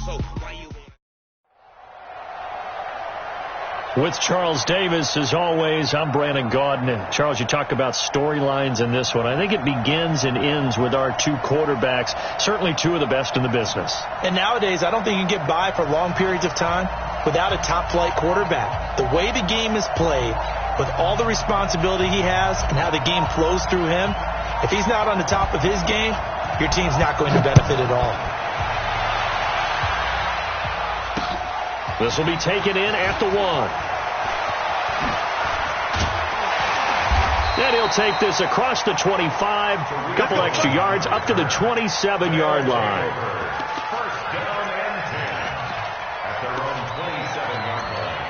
So why you? With Charles Davis, as always, I'm Brandon Gaudin. And Charles, you talk about storylines in this one. I think it begins and ends with our two quarterbacks, certainly two of the best in the business. And nowadays, I don't think you can get by for long periods of time without a top-flight quarterback. The way the game is played, with all the responsibility he has and how the game flows through him, if he's not on the top of his game, your team's not going to benefit at all. This will be taken in at the 1. And he'll take this across the 25, a couple extra yards, up to the 27-yard line. First down and 10 at their own 27-yard line.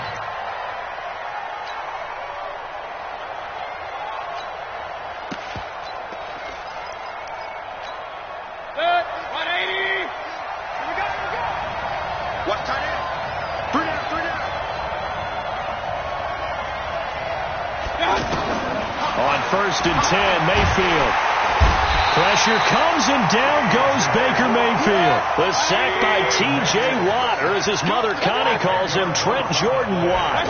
Good. 180. Here we go. What's tight end? 3 down. On 1st and 10, Mayfield. Pressure comes and down goes Baker Mayfield. The sack by T.J. Watt, or as his mother Connie calls him, Trent Jordan Watt.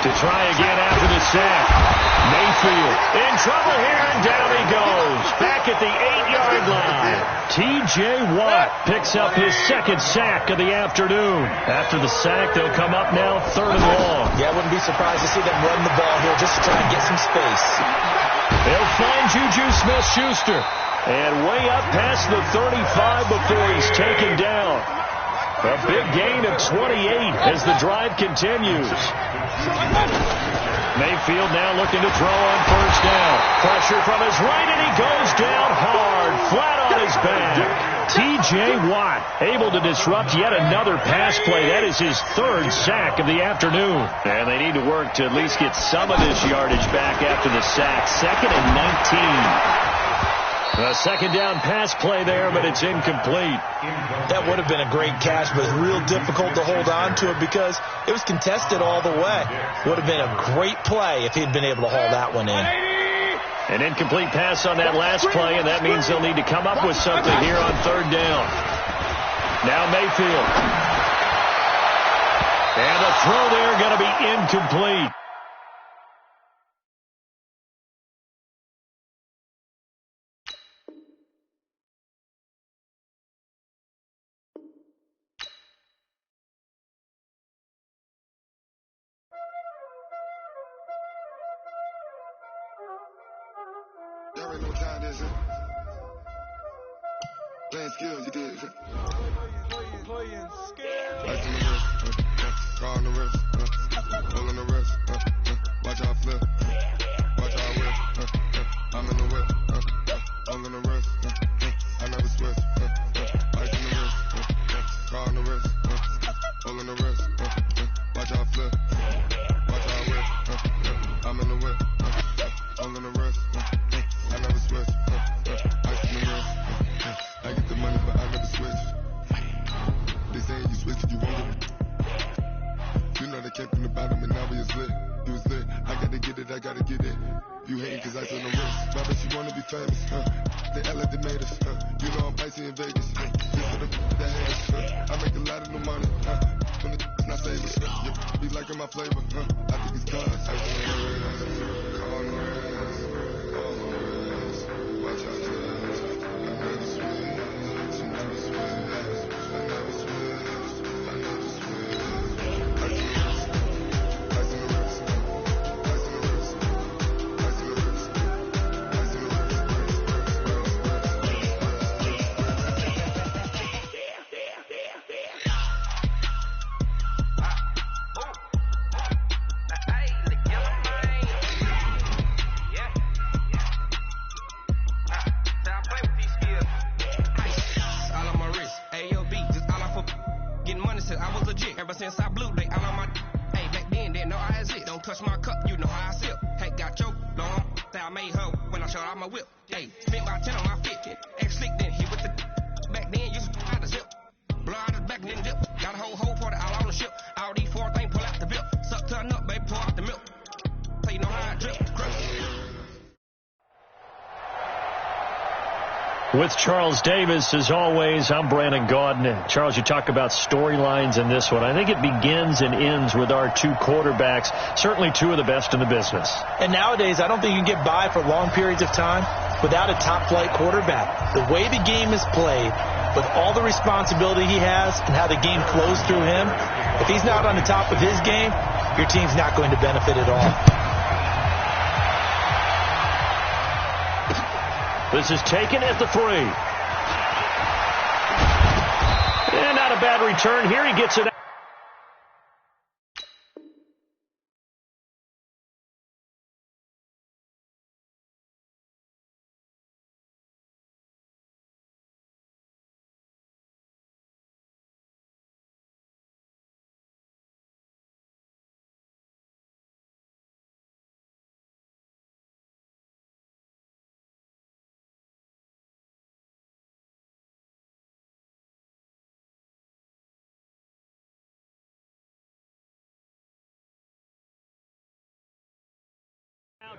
To try again after the sack. Mayfield in trouble here, and down he goes. Back at the 8-yard line. T.J. Watt picks up his second sack of the afternoon. After the sack, they'll come up now 3rd and long. Yeah, I wouldn't be surprised to see them run the ball here just to try and get some space. They'll find Juju Smith-Schuster. And way up past the 35 before he's taken down. A big gain of 28 as the drive continues. Mayfield now looking to throw on 1st down. Pressure from his right, and he goes down hard, flat on his back. T.J. Watt able to disrupt yet another pass play. That is his 3rd sack of the afternoon. And they need to work to at least get some of this yardage back after the sack. 2nd and 19. A 2nd down pass play there, but it's incomplete. That would have been a great catch, but it's real difficult to hold on to it because it was contested all the way. Would have been a great play if he'd been able to haul that one in. An incomplete pass on that last play, and that means they'll need to come up with something here on 3rd down. Now Mayfield. And the throw there going to be incomplete. Y'all already know what time it is, playing skills, you did, playing skills. Ice on the wrist, car on the wrist, roll on the wrist, watch how I flip, watch how I whip, I'm in the whip, roll on the wrist, I never switch, ice on the wrist, car on the wrist, roll on the wrist, watch how I flip, watch how I whip, I'm in the whip, roll on the wrist, I never switch, ice in the wrist, I get the money but I never switch. They saying you switch and you won't get it. You know they came from the bottom and now we is lit. You was lit, I gotta get it, I gotta get it. You hating cause ice on the wrist, but you wanna be famous, They act like they made us, You know I'm icy in Vegas, This for the that haters, I make a lot of new money, When it's not famous, You be liking my flavor, I think it's cause ice on the wrist, car on the wrist, all on the wrist, watch out the wrist, I never switch, I never switch, I never switch, I never switch, ice on the wrist, ice on the wrist, ice on the wrist, ice on the wrist, ice on the wrist. Ever since I blew, they all on my. Hey, back then, didn't know I had it. Don't touch my cup, you know how I sip. Hey, got choked on. That I made her when I showed out my whip. Hey, spent about 10 on my 50. Ex-slick, then hit with the. Back then, used to out the zip. Blow out the back, then dip. Got a whole party all on the ship. All these 4 things, pull out the bip. Suck to a nut, baby, pour out the milk. So you know how I drip. Crush. With Charles Davis, as always, I'm Brandon Gaudin. Charles, you talk about storylines in this one. I think it begins and ends with our two quarterbacks, certainly two of the best in the business. And nowadays, I don't think you can get by for long periods of time without a top-flight quarterback. The way the game is played, with all the responsibility he has and how the game flows through him, if he's not on the top of his game, your team's not going to benefit at all. This is taken at the 3. And not a bad return here. He gets it out.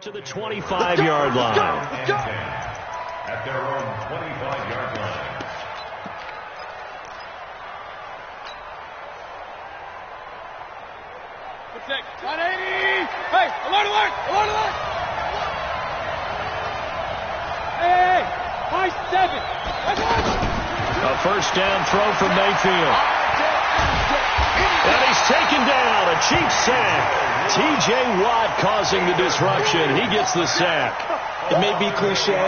To the 25-yard line. At their own 25-yard line. Protect. 180. Hey, alert, alert, alert, alert. Hey, 5-7. A first down throw from Mayfield. And he's taken down. A cheap sack. T.J. Watt causing the disruption. He gets the sack. It may be cliche,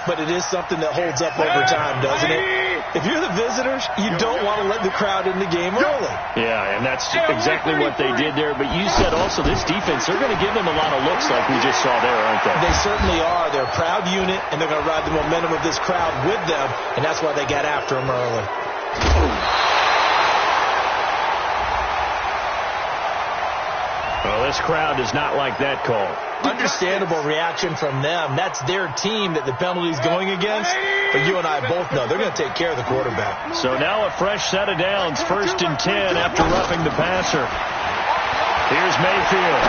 but it is something that holds up over time, doesn't it? If you're the visitors, you don't want to let the crowd in the game early. Yeah, and that's exactly what they did there. But you said also this defense, they're going to give them a lot of looks like we just saw there, aren't they? They certainly are. They're a proud unit, and they're going to ride the momentum of this crowd with them, and that's why they got after them early. Well, this crowd does not like that call. Understandable reaction from them. That's their team that the penalty's going against. But you and I both know they're going to take care of the quarterback. So now a fresh set of downs. 1st and 10 after roughing the passer. Here's Mayfield.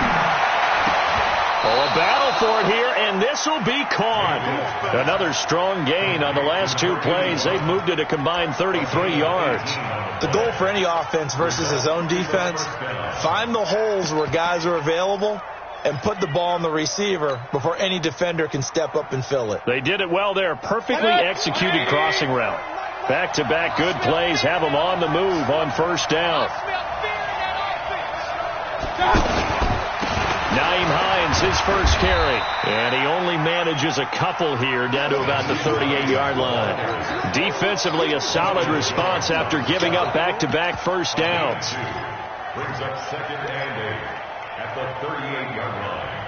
Oh, a battle for it here, and this will be caught. Another strong gain on the last 2 plays. They've moved it a combined 33 yards. The goal for any offense versus his own defense, find the holes where guys are available and put the ball on the receiver before any defender can step up and fill it. They did it well there. Perfectly executed crossing route. Back-to-back good plays have them on the move on 1st down. Naeem Hines, his first carry. And he only manages a couple here down to about the 38-yard line. Defensively, a solid response after giving up back-to-back first downs. Brings up 2nd and 8 at the 38-yard line.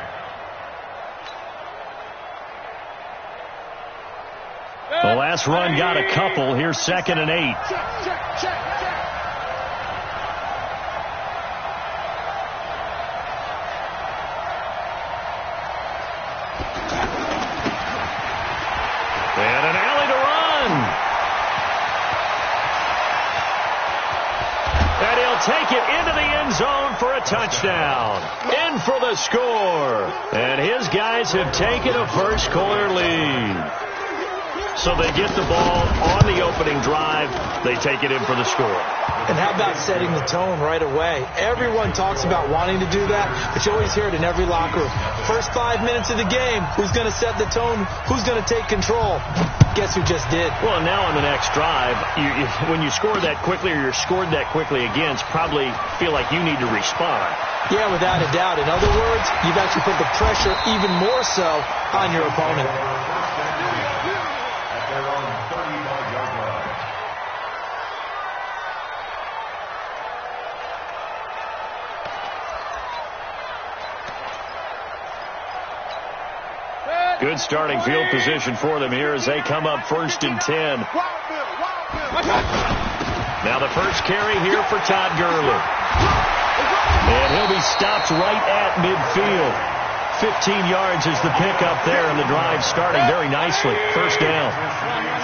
The last run got a couple. Here's 2nd and 8. And an alley to run. And he'll take it into the end zone for a touchdown. In for the score. And his guys have taken a first quarter lead. So they get the ball on the opening drive. They take it in for the score. And how about setting the tone right away? Everyone talks about wanting to do that, but you always hear it in every locker room. First 5 minutes of the game, who's going to set the tone? Who's going to take control? Guess who just did? Well, now on the next drive, when you score that quickly or you're scored that quickly against, probably feel like you need to respond. Yeah, without a doubt. In other words, you've actually put the pressure even more so on your opponent. Good starting field position for them here as they come up 1st and 10. Now the first carry here for Todd Gurley. And he'll be stopped right at midfield. 15 yards is the pickup there, and the drive starting very nicely. First down.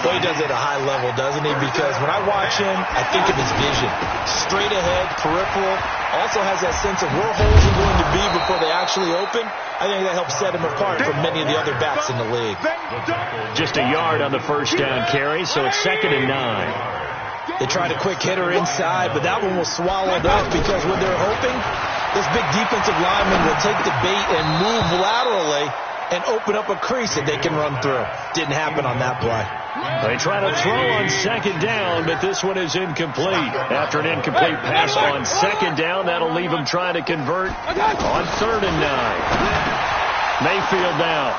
Well, he does it at a high level, doesn't he? Because when I watch him, I think of his vision. Straight ahead, peripheral. Also has that sense of where holes are going to be before they actually open. I think that helps set him apart from many of the other backs in the league. Just a yard on the first down carry, so it's 2nd and 9. They tried a quick hitter inside, but that one was swallowed up because when they're hoping, this big defensive lineman will take the bait and move laterally and open up a crease that they can run through. Didn't happen on that play. They try to throw on 2nd down, but this one is incomplete. After an incomplete pass on 2nd down, that'll leave them trying to convert on 3rd and 9. Mayfield now.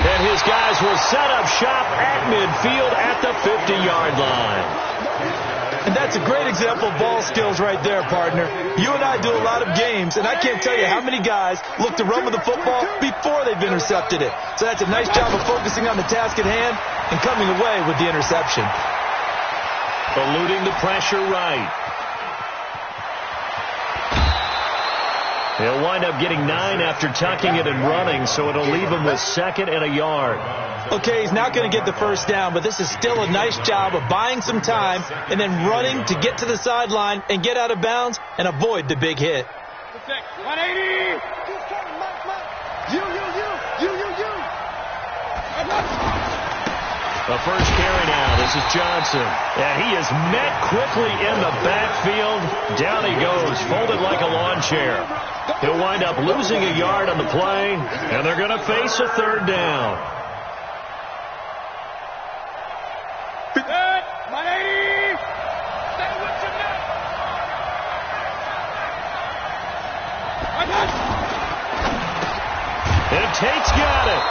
And his guys will set up shop at midfield at the 50-yard line. And that's a great example of ball skills right there, partner. You and I do a lot of games, and I can't tell you how many guys look to run with the football before they've intercepted it. So that's a nice job of focusing on the task at hand and coming away with the interception. Eluding the pressure right. He'll wind up getting 9 after tucking it and running, so it'll leave him with 2nd and a yard. Okay, he's not going to get the first down, but this is still a nice job of buying some time and then running to get to the sideline and get out of bounds and avoid the big hit. 180! The first carry now. This is Johnson. And he is met quickly in the backfield. Down he goes, folded like a lawn chair. He'll wind up losing a yard on the play, and they're going to face a 3rd down. 180! Stay with your net! And Tate's got it.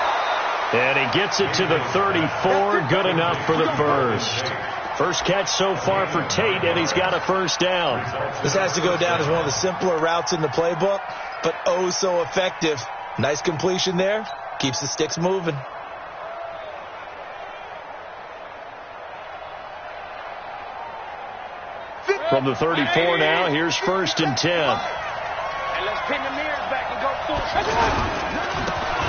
And he gets it to the 34. Good enough for the first. First catch so far for Tate, and he's got a first down. This has to go down as one of the simpler routes in the playbook, but oh so effective. Nice completion there. Keeps the sticks moving. From the 34 now, here's 1st and 10. And let's pin the mirrors back and go full.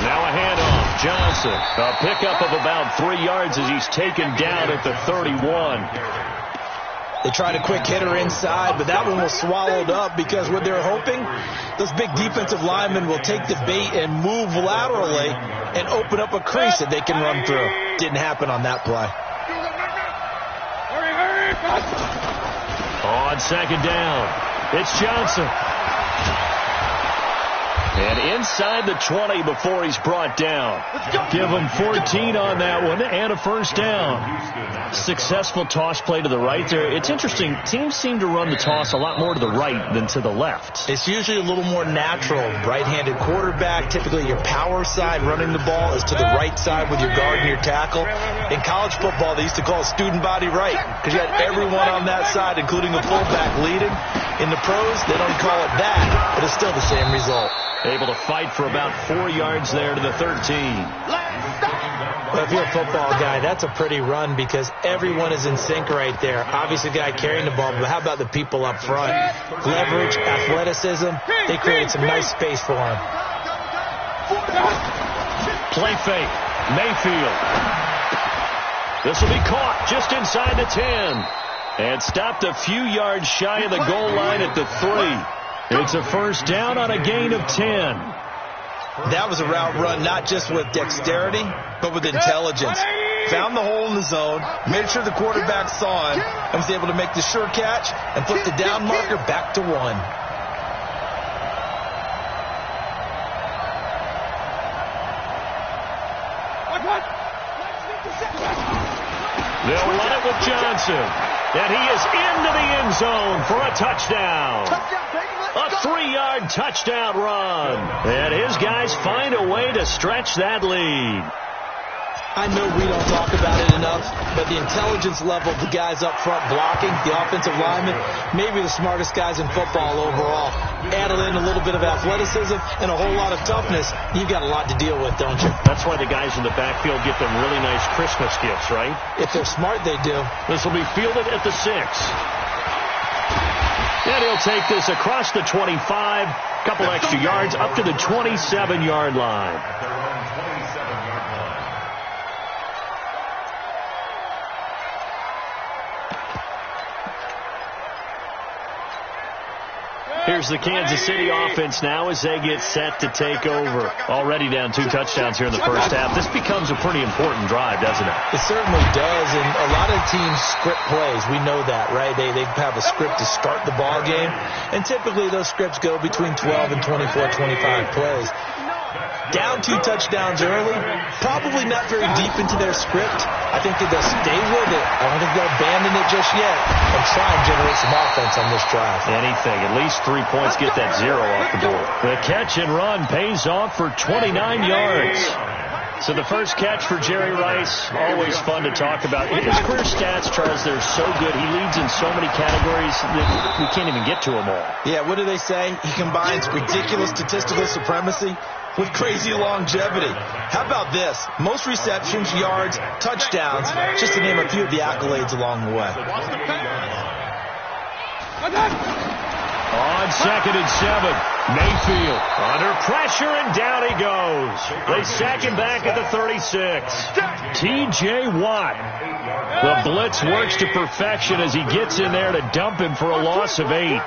Now a handoff. Johnson. A pickup of about 3 yards as he's taken down at the 31. They tried a quick hitter inside, but that one was swallowed up because what they're hoping, those big defensive linemen will take the bait and move laterally and open up a crease that they can run through. Didn't happen on that play. On 2nd down, it's Johnson. And inside the 20 before he's brought down. Give him 14 on that one and a first down. Successful toss play to the right there. It's interesting. Teams seem to run the toss a lot more to the right than to the left. It's usually a little more natural. Right-handed quarterback, typically your power side running the ball is to the right side with your guard and your tackle. In college football, they used to call it student body right because you had everyone on that side, including a fullback leading. In the pros, they don't call it that, but it's still the same result. Able to fight for about 4 yards there to the 13. Well, if you're a football guy, that's a pretty run because everyone is in sync right there. Obviously, the guy carrying the ball, but how about the people up front? Leverage, athleticism, they created some nice space for him. Play fake. Mayfield. This will be caught just inside the 10. And stopped a few yards shy of the goal line at the 3. It's a first down on a gain of 10. That was a route run not just with dexterity, but with intelligence. Found the hole in the zone, made sure the quarterback saw him, and was able to make the sure catch and flip the down marker back to 1. They'll run it with Johnson. And he is into the end zone for a touchdown. A 3-yard touchdown run. And his guys find a way to stretch that lead. I know we don't talk about it enough, but the intelligence level of the guys up front blocking, the offensive linemen, maybe the smartest guys in football overall. Add in a little bit of athleticism and a whole lot of toughness, you've got a lot to deal with, don't you? That's why the guys in the backfield get them really nice Christmas gifts, right? If they're smart, they do. This will be fielded at the 6. And he'll take this across the 25, a couple extra yards, up to the 27-yard line. At their own 27-yard line. Here's the Kansas City offense now as they get set to take over. Already down 2 touchdowns here in the first half. This becomes a pretty important drive, doesn't it? It certainly does, and a lot of teams script plays. We know that, right? They have a script to start the ball game, and typically those scripts go between 12 and 24, 25 plays. Down 2 touchdowns early, probably not very deep into their script. I think that they'll stay with it. I don't think they'll abandon it just yet and try and generate some offense on this drive. Anything. At least 3 points, get that 0 off the board. The catch and run pays off for 29 yards. So the first catch for Jerry Rice, always fun to talk about. His career stats, Charles, they're so good. He leads in so many categories that we can't even get to them all. Yeah, what do they say? He combines ridiculous statistical supremacy with crazy longevity. How about this? Most receptions, yards, touchdowns, just to name a few of the accolades along the way. On 2nd and 7, Mayfield under pressure, and down he goes. They sack him back at the 36. T.J. Watt. The blitz works to perfection as he gets in there to dump him for a loss of 8.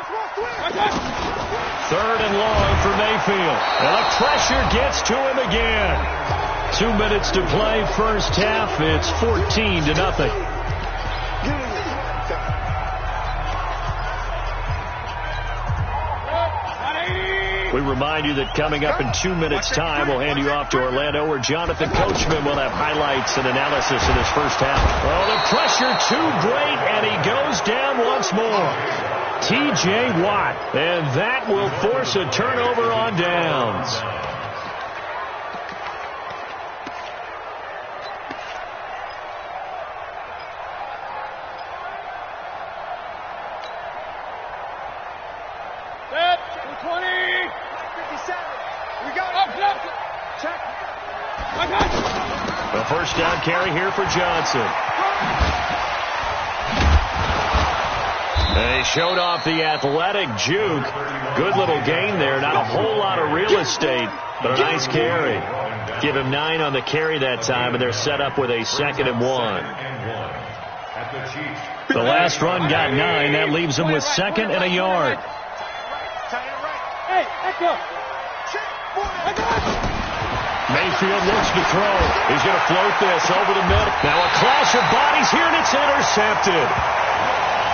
3rd and long for Mayfield. And the pressure gets to him again. 2 minutes to play first half. It's 14-0. We remind you that coming up in 2 minutes' time, we'll hand you off to Orlando, where Jonathan Coachman will have highlights and analysis of this first half. Oh, the pressure too great, and he goes down once more. T.J. Watt, and that will force a turnover on downs. Set. 20. 57. We got it. Check. The first down carry here for Johnson. They showed off the athletic juke. Good little gain there. Not a whole lot of real estate, but a nice carry. Give him 9 on the carry that time, and they're set up with a 2nd and 1. The last run got 9. That leaves them with 2nd and a yard. Mayfield looks to throw. He's going to float this over the middle. Now a clash of bodies here, and it's intercepted.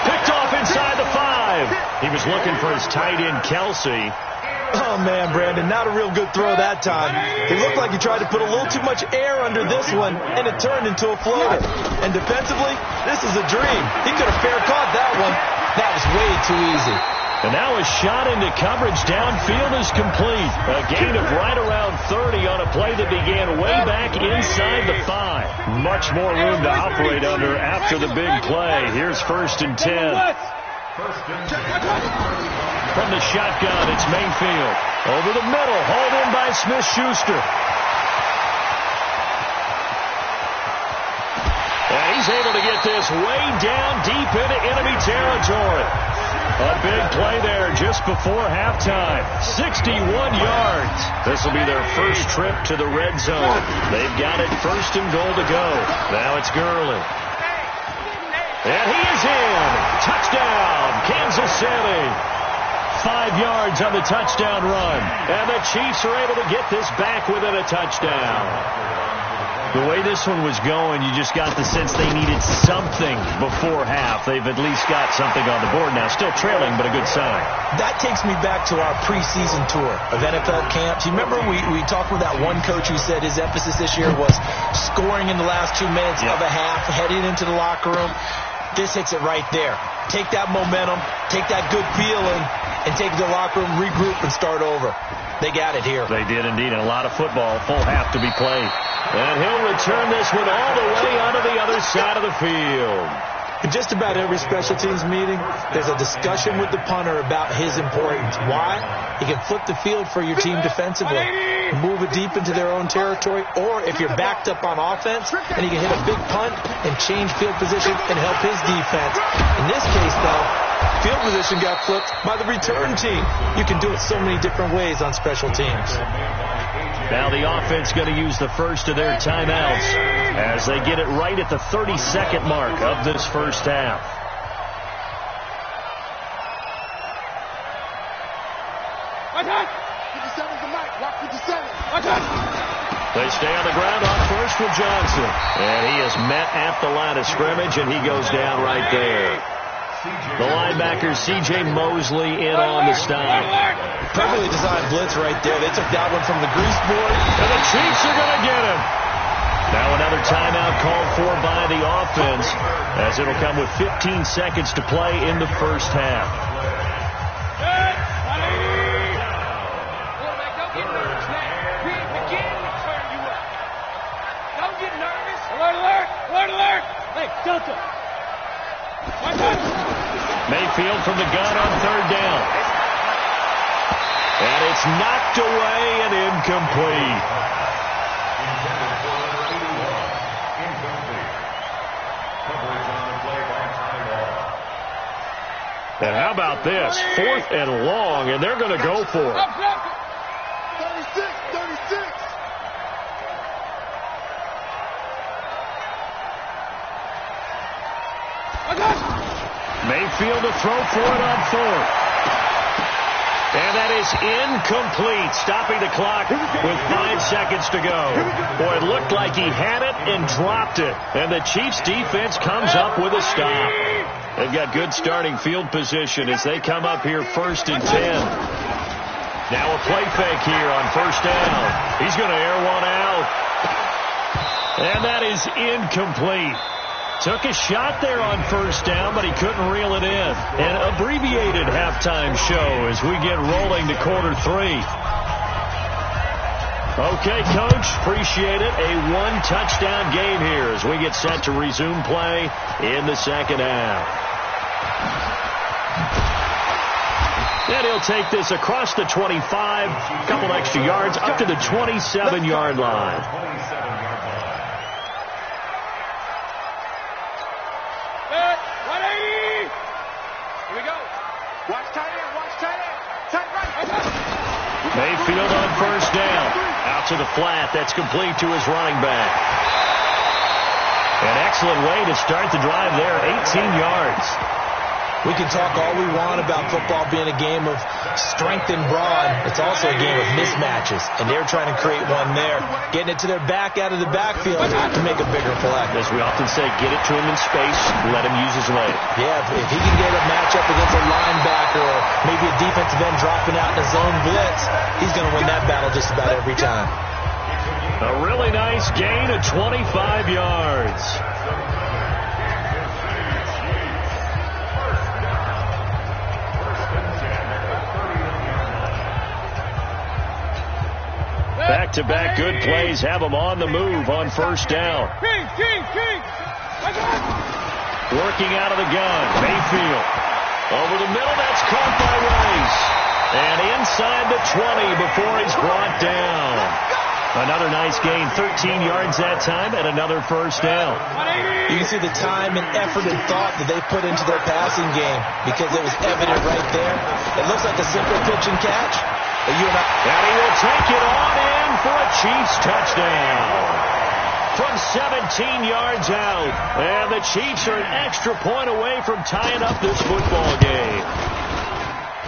Picked off inside the 5. He was looking for his tight end, Kelsey. Oh, man, Brandon, not a real good throw that time. It looked like he tried to put a little too much air under this one, and it turned into a floater. And defensively, this is a dream. He could have fair caught that one. That was way too easy. And now a shot into coverage downfield is complete. A gain of right around 30 on a play that began way back inside the 5. Much more room to operate under after the big play. Here's 1st and 10. From the shotgun, it's Mayfield. Over the middle, hauled in by Smith-Schuster. And he's able to get this way down deep into enemy territory. A big play there just before halftime. 61 yards. This will be their first trip to the red zone. They've got it 1st and goal to go. Now it's Gurley. And he is in. Touchdown, Kansas City. 5 yards on the touchdown run. And the Chiefs are able to get this back within a touchdown. The way this one was going, you just got the sense they needed something before half. They've at least got something on the board now. Still trailing, but a good sign. That takes me back to our preseason tour of NFL camps. You remember we talked with that one coach who said his emphasis this year was scoring in the last 2 minutes of a half, heading into the locker room. This hits it right there. Take that momentum, take that good feeling, and take the locker room, regroup, and start over. They got it here. They did indeed, and a lot of football, full half to be played. And he'll return this one all the way onto the other side of the field. In just about every special teams meeting, there's a discussion with the punter about his importance. Why? He can flip the field for your team defensively, move it deep into their own territory, or if you're backed up on offense, and he can hit a big punt and change field position and help his defense. In this case, though, Field position got flipped by the return team. You can do it so many different ways on special teams. Now the offense going to use the first of their timeouts as they get it right at the 30-second mark of this first half. They stay on the ground on first with Johnson. And he is met at the line of scrimmage, and he goes down right there. The linebacker, C.J. Mosley, in on the stop. Perfectly designed blitz right there. They took that one from the grease board. And the Chiefs are going to get him. Now another timeout called for by the offense, as it'll come with 15 seconds to play in the first half. Delta. Mayfield from the gun on third down. And it's knocked away and incomplete. And how about this? 4th and long, and they're going to go for it. 36. Mayfield to throw for it on 4th. And that is incomplete, stopping the clock with 5 seconds to go. Boy, it looked like he had it and dropped it. And the Chiefs defense comes up with a stop. They've got good starting field position as they come up here 1st and 10. Now a play fake here on first down. He's going to air one out. And that is incomplete. Took a shot there on first down, but he couldn't reel it in. An abbreviated halftime show as we get rolling to quarter 3. Okay, Coach, appreciate it. A one-touchdown game here as we get set to resume play in the second half. And he'll take this across the 25, a couple extra yards, up to the 27-yard line. Mayfield on first down. Out to the flat. That's complete to his running back. An excellent way to start the drive there. 18 yards. We can talk all we want about football being a game of strength and brawn. It's also a game of mismatches, and they're trying to create one there. Getting it to their back out of the backfield to make a bigger play. As we often say, get it to him in space, let him use his leg. Yeah, if he can get a matchup against a linebacker or maybe a defensive end dropping out in a zone blitz, he's going to win that battle just about every time. A really nice gain of 25 yards. Back-to-back good plays have them on the move on first down. Working out of the gun. Mayfield. Over the middle, that's caught by Rice. And inside the 20 before he's brought down. Another nice gain, 13 yards that time, and another first down. You can see the time and effort and thought that they put into their passing game because it was evident right there. It looks like a simple pitch and catch. And he will take it on in for a Chiefs touchdown. From 17 yards out. And the Chiefs are an extra point away from tying up this football game.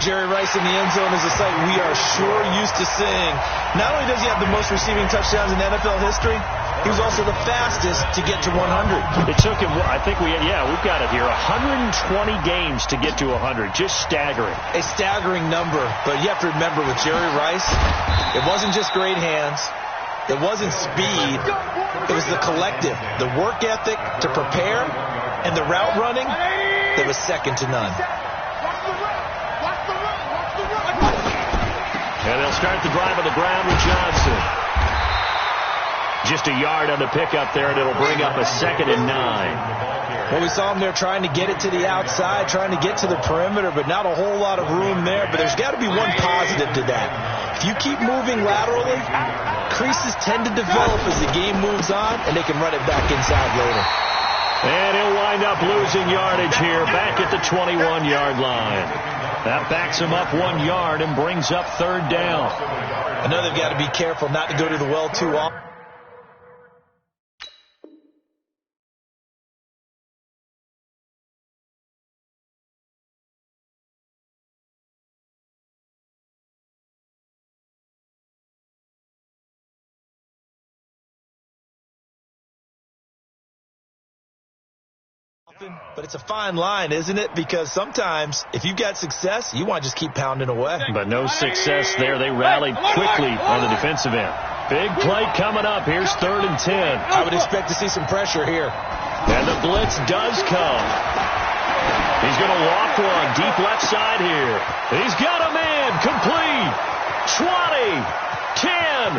Jerry Rice in the end zone is a sight we are sure used to seeing. Not only does he have the most receiving touchdowns in NFL history, he was also the fastest to get to 100. It took him, I think we've got it here, 120 games to get to 100. Just staggering. A staggering number. But you have to remember with Jerry Rice, it wasn't just great hands. It wasn't speed. It was the collective, the work ethic to prepare, and the route running that was second to none. And they'll start the drive on the ground with Johnson. Just a yard on the pickup there, and it'll bring up a 2nd and 9. Well, we saw him there trying to get it to the outside, trying to get to the perimeter, but not a whole lot of room there. But there's got to be one positive to that. If you keep moving laterally, creases tend to develop as the game moves on, and they can run it back inside later. And he'll wind up losing yardage here back at the 21-yard line. That backs him up 1 yard and brings up third down. I know they've got to be careful not to go to the well too often. But it's a fine line, isn't it? Because sometimes, if you've got success, you want to just keep pounding away. But no success there. They rallied quickly on the defensive end. Big play coming up. Here's 3rd and 10. I would expect to see some pressure here. And the blitz does come. He's going to walk one deep left side here. He's got a man. Complete. 20, 10,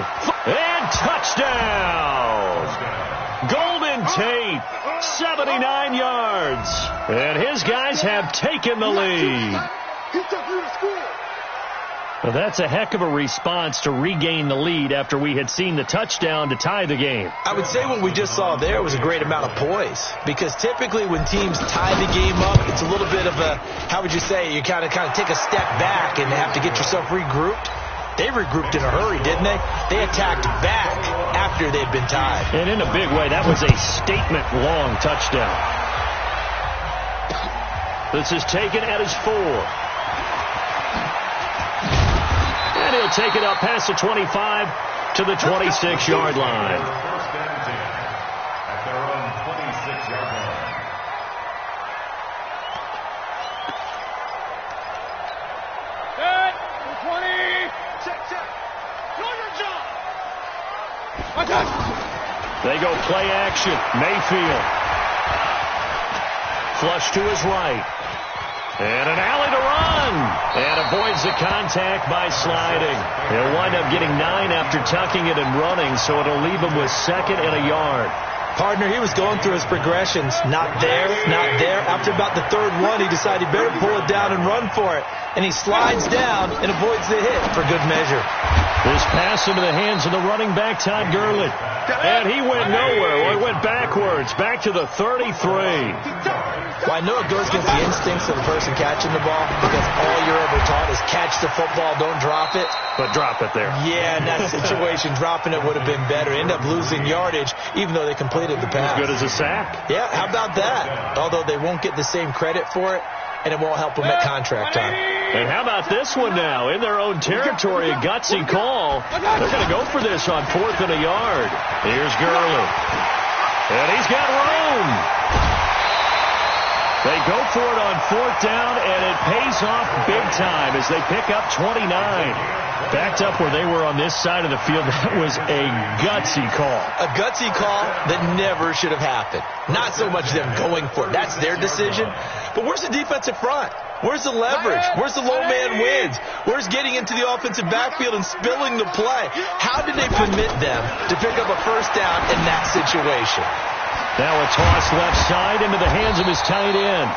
and touchdown. Golden Tate, 79 yards. And his guys have taken the lead. Well, that's a heck of a response to regain the lead after we had seen the touchdown to tie the game. I would say what we just saw there was a great amount of poise. Because typically when teams tie the game up, it's a little bit of a, how would you say, you kind of take a step back and have to get yourself regrouped. They regrouped in a hurry, didn't they? They attacked back after they'd been tied. And in a big way, that was a statement-long touchdown. This is taken at his 4. And he'll take it up past the 25 to the 26-yard line. At their own 26-yard line. Set. 20. Check. Do your job. They go play action. Mayfield. Flush to his right. And an alley to run. And avoids the contact by sliding. He'll wind up getting 9 after tucking it and running, so it'll leave him with 2nd and a yard. Partner, he was going through his progressions. Not there, not there. After about the 3rd one, he decided he better pull it down and run for it. And he slides down and avoids the hit for good measure. This pass into the hands of the running back, Todd Gurley. And he went nowhere. Well, he went backwards, back to the 33. Well, I know it goes against the instincts of the person catching the ball because all you're ever taught is catch the football, don't drop it. But drop it there. Yeah, in that situation, dropping it would have been better. End up losing yardage, even though they completed the pass. As good as a sack. Yeah, how about that? Although they won't get the same credit for it, and it won't help them at contract time. And how about this one now? In their own territory, a gutsy call. They're going to go for this on 4th and a yard. Here's Gurley. And he's got room. They go for it on 4th down, and it pays off big time as they pick up 29. Backed up where they were on this side of the field. That was a gutsy call. A gutsy call that never should have happened. Not so much them going for it. That's their decision. But where's the defensive front? Where's the leverage? Where's the low man wins? Where's getting into the offensive backfield and spilling the play? How did they permit them to pick up a 1st down in that situation? Now a toss left side into the hands of his tight end.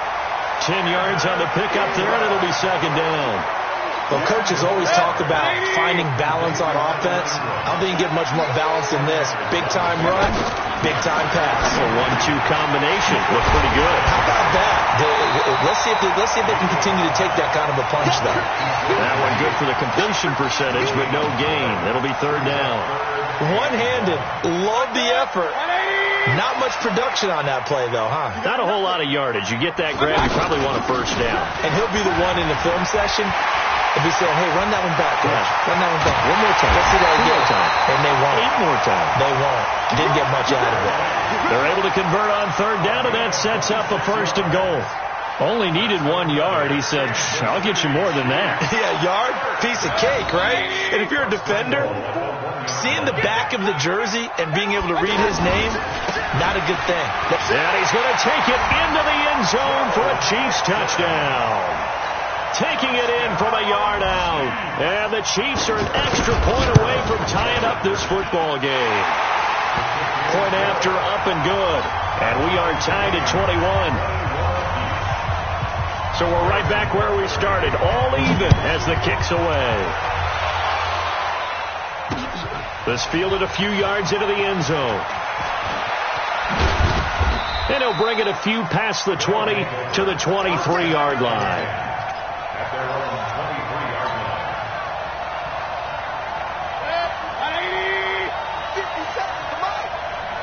10 yards on the pickup there, and it'll be 2nd down. Well, coaches always talk about finding balance on offense. I don't think you get much more balance than this. Big-time run, big-time pass. A 1-2 combination. Looked pretty good. How about that? Let's see if they can continue to take that kind of a punch, though. That one good for the completion percentage, but no gain. That'll be 3rd down. One-handed. Love the effort. Not much production on that play, though, huh? Not a whole lot of yardage. You get that grab, you probably want a 1st down. And he'll be the one in the film session. If he said, hey, run that one back, coach. Run that one back. One more time. Let's see that again. Time. And they won't. 8 more times. They won't. Didn't get much out of it. They're able to convert on 3rd down, and that sets up a 1st and goal. Only needed 1 yard. He said, I'll get you more than that. Yeah, yard, piece of cake, right? And if you're a defender, seeing the back of the jersey and being able to read his name, not a good thing. And he's going to take it into the end zone for a Chiefs touchdown. Taking it in from a yard out. And the Chiefs are an extra point away from tying up this football game. Point after, up and good. And we are tied at 21. So we're right back where we started. All even as the kick's away. This fielded a few yards into the end zone. And he'll bring it a few past the 20 to the 23-yard line. At their own 23-yard line.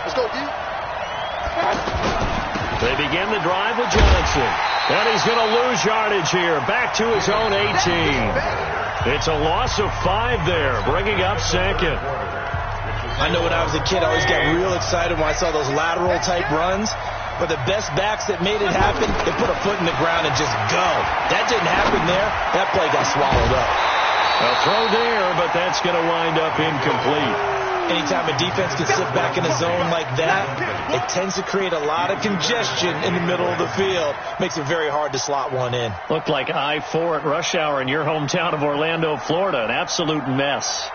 Let's go, D. They begin the drive with Johnson. And he's going to lose yardage here. Back to his own 18. It's a loss of 5 there, bringing up second. I know when I was a kid, I always got real excited when I saw those lateral-type runs. But the best backs that made it happen, they put a foot in the ground and just go. That didn't happen there. That play got swallowed up. A throw there, but that's going to wind up incomplete. Anytime a defense can sit back in a zone like that, it tends to create a lot of congestion in the middle of the field. Makes it very hard to slot one in. Looked like I-4 at rush hour in your hometown of Orlando, Florida. An absolute mess.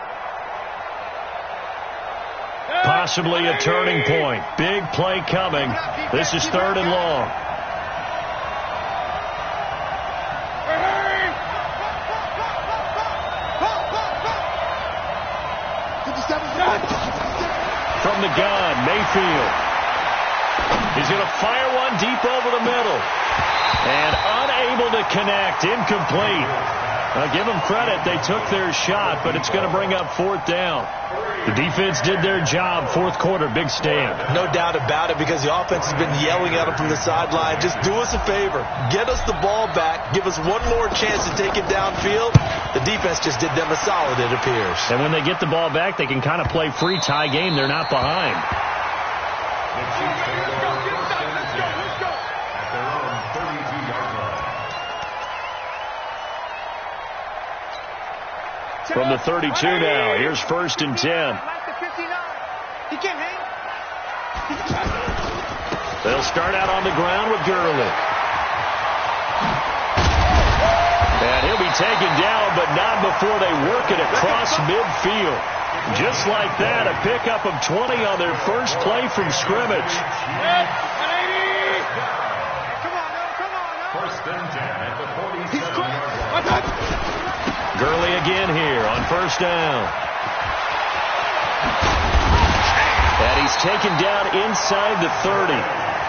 Possibly a turning point. Big play coming. This is 3rd and long. From the gun, Mayfield. He's going to fire one deep over the middle. And unable to connect. Incomplete. I'll give them credit. They took their shot, but it's going to bring up 4th down. The defense did their job. 4th quarter, big stand. No doubt about it, because the offense has been yelling at them from the sideline. Just do us a favor. Get us the ball back. Give us one more chance to take it downfield. The defense just did them a solid, it appears. And when they get the ball back, they can kind of play free tie game. They're not behind. From the 32 now, here's 1st and 10. They'll start out on the ground with Gurley. And he'll be taken down, but not before they work it across midfield. Just like that, a pickup of 20 on their first play from scrimmage. 1st and 10 at the 47-yard line. Gurley again here on 1st down. And he's taken down inside the 30.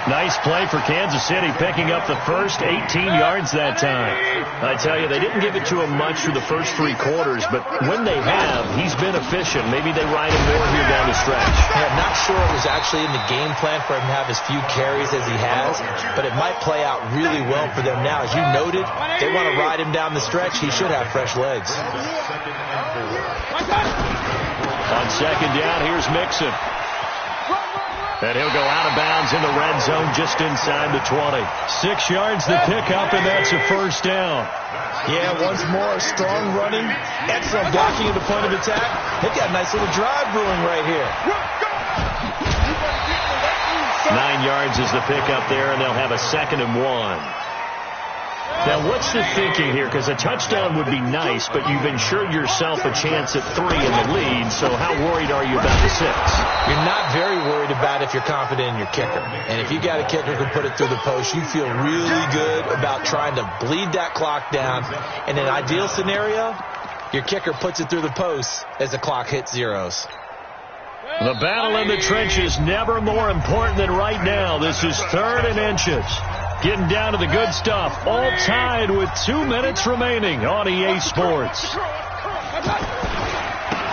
Nice play for Kansas City, picking up the first 18 yards that time. I tell you, they didn't give it to him much for the first 3 quarters, but when they have, he's been efficient. Maybe they ride him more here down the stretch. I'm not sure it was actually in the game plan for him to have as few carries as he has, but it might play out really well for them now. As you noted, they want to ride him down the stretch. He should have fresh legs. On 2nd down, here's Mixon. And he'll go out of bounds in the red zone just inside the 20. 6 yards to pick up, and that's a 1st down. Yeah, once more, strong running, excellent blocking at the point of attack. They've got a nice little drive brewing right here. 9 yards is the pickup there, and they'll have a 2nd and 1. Now, what's the thinking here? Because a touchdown would be nice, but you've ensured yourself a chance at 3 in the lead, so how worried are you about the 6? You're not very worried about if you're confident in your kicker. And if you got a kicker who can put it through the post, you feel really good about trying to bleed that clock down. In an ideal scenario, your kicker puts it through the post as the clock hits zeros. The battle in the trenches never more important than right now. This is 3rd and inches. Getting down to the good stuff. All tied with 2 minutes remaining on EA Sports.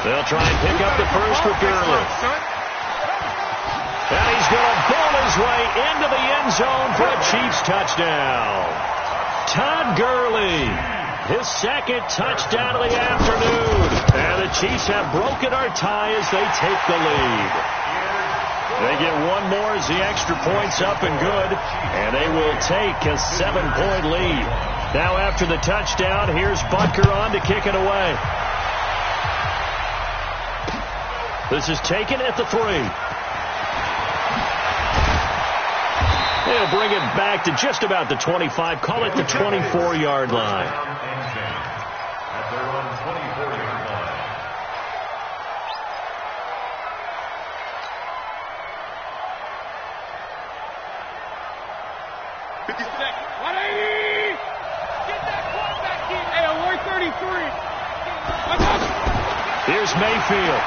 They'll try and pick up the first with Gurley. And he's going to bowl his way into the end zone for a Chiefs touchdown. Todd Gurley, his 2nd touchdown of the afternoon. And the Chiefs have broken our tie as they take the lead. They get one more as the extra point's up and good, and they will take a 7-point lead. Now after the touchdown, here's Butker on to kick it away. This is taken at the 3. They'll bring it back to just about the 25, call it the 24-yard line. At their own 24-yard line. Here's Mayfield.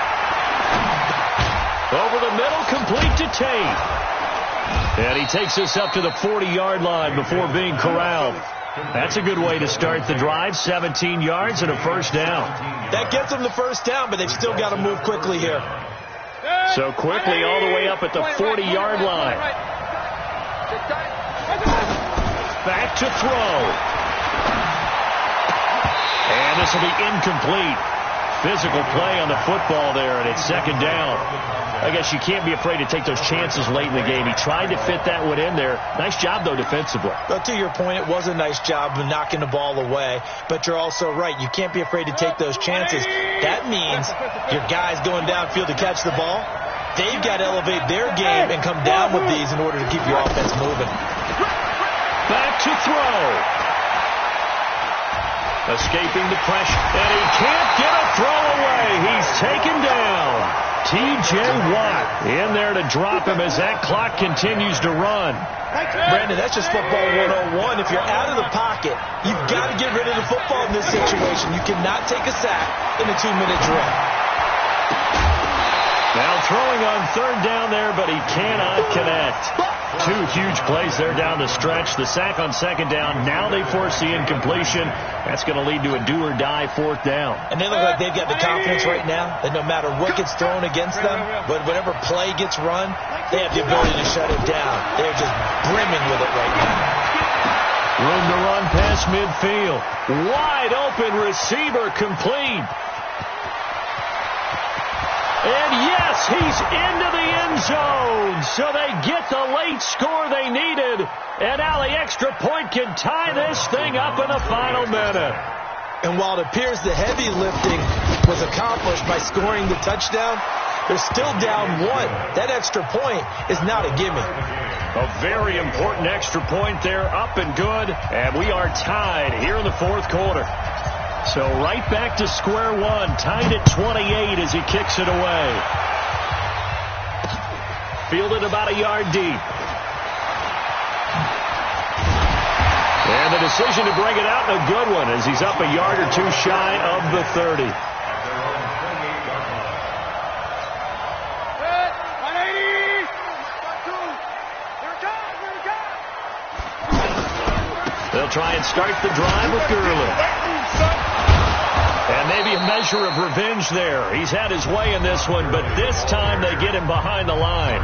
Over the middle, complete to Tate. And he takes us up to the 40-yard line before being corralled. That's a good way to start the drive. 17 yards and a first down. That gets them the first down, but they've still got to move quickly here. So quickly all the way up at the 40-yard line. Back to throw. And this will be incomplete. Physical play on the football there, and it's second down. I guess you can't be afraid to take those chances late in the game. He tried to fit that one in there. Nice job, though, defensively. But to your point, it was a nice job of knocking the ball away. But you're also right. You can't be afraid to take those chances. That means your guys going downfield to catch the ball, they've got to elevate their game and come down with these in order to keep your offense moving. Back to throw. Escaping the pressure, and he can't get a throw away. He's taken down. T.J. Watt in there to drop him as that clock continues to run. Brandon, that's just football 101. If you're out of the pocket, you've got to get rid of the football in this situation. You cannot take a sack in a 2-minute drill. Now throwing on third down there, but he cannot connect. Two huge plays there down the stretch. The sack on second down. Now they force the incompletion. That's going to lead to a do-or-die fourth down. And they look like they've got the confidence right now that no matter what gets thrown against them, but whatever play gets run, they have the ability to shut it down. They're just brimming with it right now. Room to run past midfield. Wide open receiver complete. And yes, he's into the end zone. So they get the late score they needed. And now the extra point can tie this thing up in the final minute. And while it appears the heavy lifting was accomplished by scoring the touchdown, they're still down one. That extra point is not a gimme. A very important extra point there, up and good. And we are tied here in the fourth quarter. So right back to square one, tied at 28 as he kicks it away. Fielded about a yard deep. And the decision to bring it out in a good one as he's up a yard or two shy of the 30. They'll try and start the drive with Gurley. And maybe a measure of revenge there. He's had his way in this one, but this time they get him behind the line.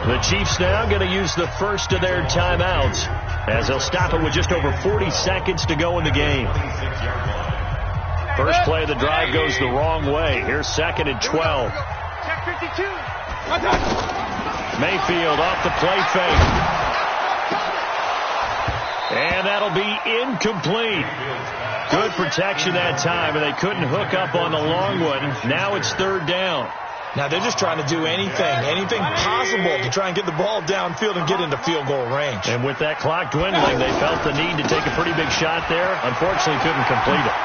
The Chiefs now going to use the first of their timeouts as they'll stop it with just over 40 seconds to go in the game. First play of the drive goes the wrong way. Here's second and 12. Mayfield off the play fake. And that'll be incomplete. Good protection that time, and they couldn't hook up on the long one. Now it's third down. Now they're just trying to do anything possible to try and get the ball downfield and get into field goal range. And with that clock dwindling, they felt the need to take a pretty big shot there. Unfortunately, couldn't complete it.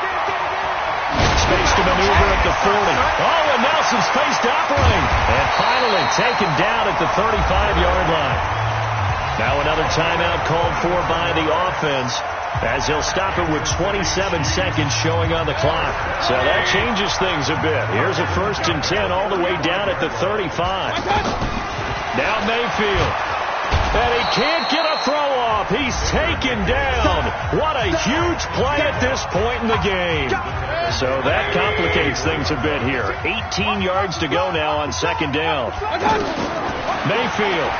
Space to maneuver at the 40. Oh, and now some space to operate. And finally taken down at the 35-yard line. Now another timeout called for by the offense, as he'll stop it with 27 seconds showing on the clock. So that changes things a bit. Here's a first and 10 all the way down at the 35. Now Mayfield. And he can't get a throw off. He's taken down. What a huge play at this point in the game. So that complicates things a bit here. 18 yards to go now on second down. Mayfield.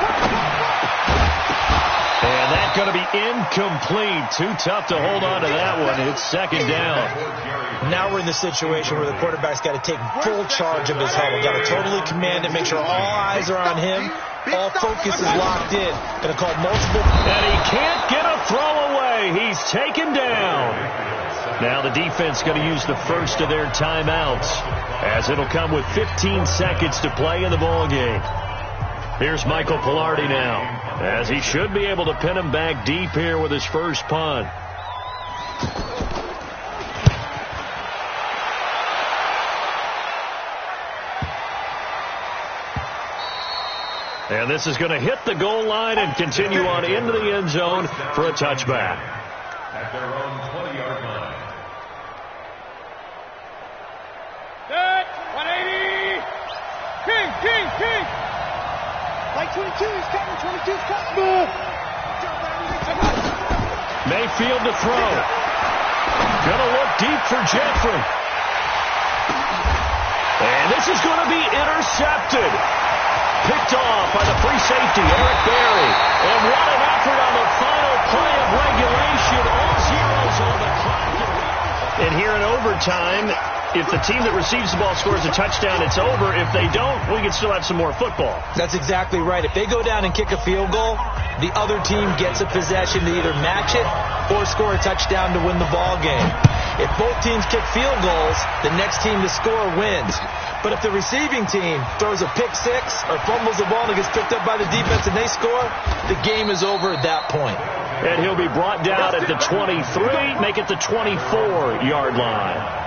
And that's going to be incomplete. Too tough to hold on to that one. It's second down. Now we're in the situation where the quarterback's got to take full charge of his huddle. Got to totally command it, make sure all eyes are on him. All focus is locked in. Going to call multiple. And he can't get a throw away. He's taken down. Now the defense going to use the first of their timeouts, as it'll come with 15 seconds to play in the ball game. Here's Michael Pilardi now, as he should be able to pin him back deep here with his first punt. And this is going to hit the goal line and continue on into the end zone for a touchback. At their own 20-yard line. Set, 180. King. Mayfield to throw. Gonna look deep for Jeffrey. And this is going to be intercepted. Picked off by the free safety, Eric Berry. And what an effort on the final play of regulation. All zeros on the clock. And here in overtime, if the team that receives the ball scores a touchdown, it's over. If they don't, we can still have some more football. That's exactly right. If they go down and kick a field goal, the other team gets a possession to either match it or score a touchdown to win the ball game. If both teams kick field goals, the next team to score wins. But if the receiving team throws a pick six or fumbles the ball and it gets picked up by the defense and they score, the game is over at that point. And he'll be brought down at the 23, make it the 24-yard line.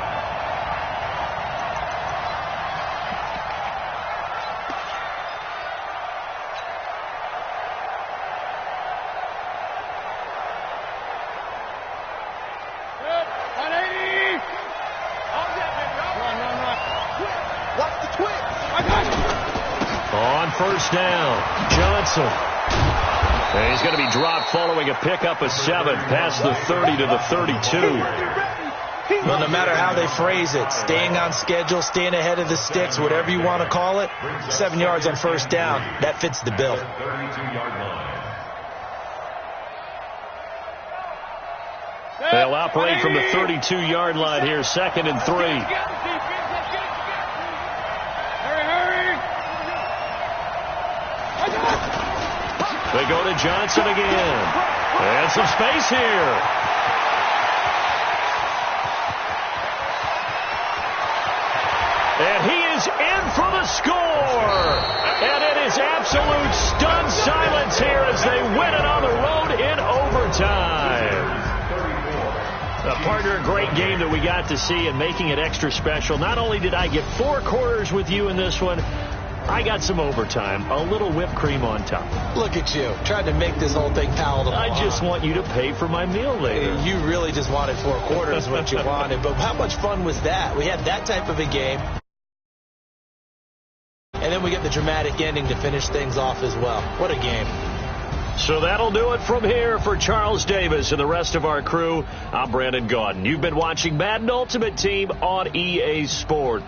On first down, Johnson. And he's going to be dropped following a pickup of 7 past the 30 to the 32. Well, no matter how they phrase it, staying on schedule, staying ahead of the sticks, whatever you want to call it, 7 yards on first down, that fits the bill. They'll operate from the 32-yard line here, 2nd and 3. They go to Johnson again. And some space here. And he is in for the score. And it is absolute stunned silence here as they win it on the road in overtime. Partner, a great game that we got to see and making it extra special. Not only did I get 4 quarters with you in this one, I got some overtime, a little whipped cream on top. Look at you, trying to make this whole thing palatable. I just want you to pay for my meal later. You really just wanted 4 quarters, what you wanted. But how much fun was that? We had that type of a game. And then we get the dramatic ending to finish things off as well. What a game. So that'll do it from here for Charles Davis and the rest of our crew. I'm Brandon Gaudin. You've been watching Madden Ultimate Team on EA Sport.